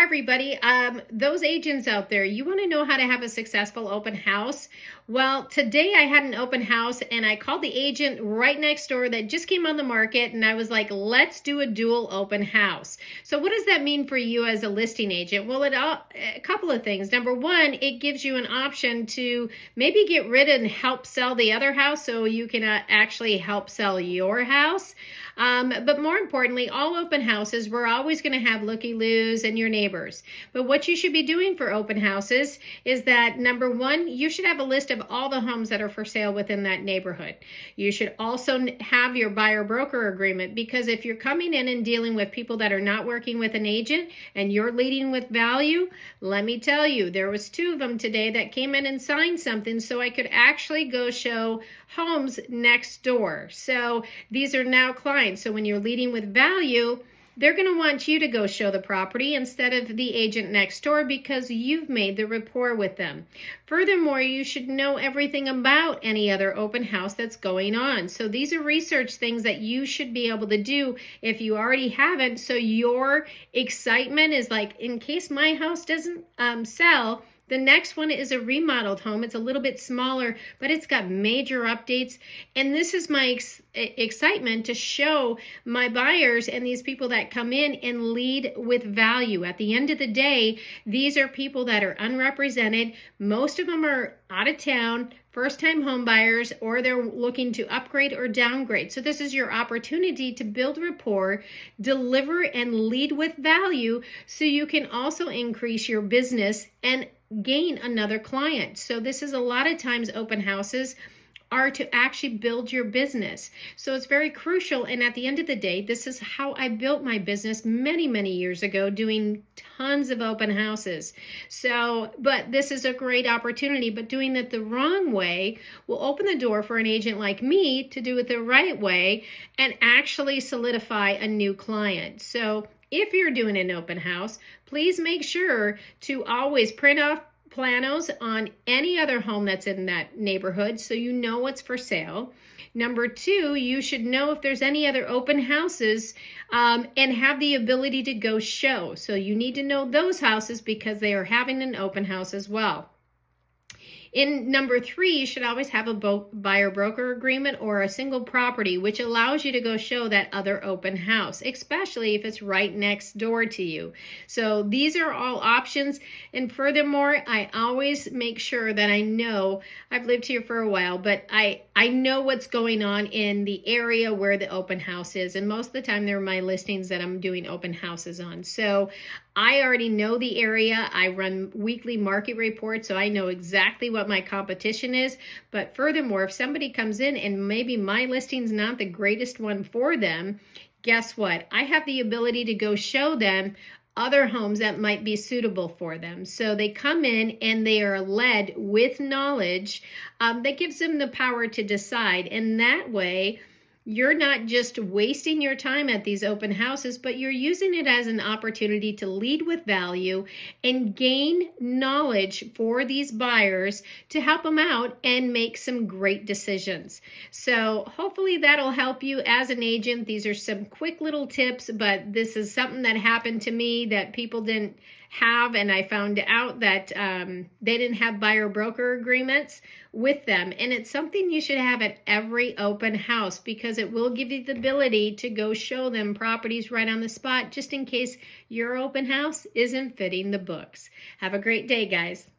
Hi, everybody. Those agents out there, you want to know how to have a successful open house? Well, today I had an open house and I called the agent right next door that just came on the market and I was like, let's do a dual open house. So what does that mean for you as a listing agent? Well, a couple of things. Number one, it gives you an option to maybe get rid and help sell the other house so you can actually help sell your house. But more importantly, all open houses, we're always going to have looky-loos and your neighbors. But what you should be doing for open houses is that, number one, you should have a list of all the homes that are for sale within that neighborhood. You should also have your buyer broker agreement, because if you're coming in and dealing with people that are not working with an agent and you're leading with value, let me tell you, there was two of them today that came in and signed something so I could actually go show homes next door. So these are now clients. So when you're leading with value, they're going to want you to go show the property instead of the agent next door because you've made the rapport with them. Furthermore, you should know everything about any other open house that's going on. So these are research things that you should be able to do if you already haven't. So your excitement is like, in case my house doesn't sell, the next one is a remodeled home. It's a little bit smaller, but it's got major updates. And this is my excitement to show my buyers and these people that come in and lead with value. At the end of the day, these are people that are unrepresented. Most of them are out of town, first-time home buyers, or they're looking to upgrade or downgrade. So this is your opportunity to build rapport, deliver and lead with value so you can also increase your business and gain another client. So this is a lot of times open houses are to actually build your business. So it's very crucial. And at the end of the day, this is how I built my business many years ago, doing tons of open houses. So, but this is a great opportunity, but doing it the wrong way will open the door for an agent like me to do it the right way and actually solidify a new client. So if you're doing an open house, please make sure to always print off planos on any other home that's in that neighborhood so you know what's for sale. Number two, you should know if there's any other open houses and have the ability to go show. So you need to know those houses because they are having an open house as well. In number three, you should always have a buyer broker agreement or a single property, which allows you to go show that other open house, especially if it's right next door to you. So these are all options. And furthermore, I always make sure that I know, I've lived here for a while, but I know what's going on in the area where the open house is. And most of the time, they're my listings that I'm doing open houses on. So I already know the area. I run weekly market reports, so I know exactly what my competition is. But furthermore, if somebody comes in and maybe my listing's not the greatest one for them, guess what? I have the ability to go show them other homes that might be suitable for them. So they come in and they are led with knowledge that gives them the power to decide. And that way, you're not just wasting your time at these open houses, but you're using it as an opportunity to lead with value and gain knowledge for these buyers to help them out and make some great decisions. So hopefully that'll help you as an agent. These are some quick little tips, but this is something that happened to me that people didn't have, and I found out that they didn't have buyer broker agreements with them. And it's something you should have at every open house because it will give you the ability to go show them properties right on the spot just in case your open house isn't fitting the books. Have a great day, guys.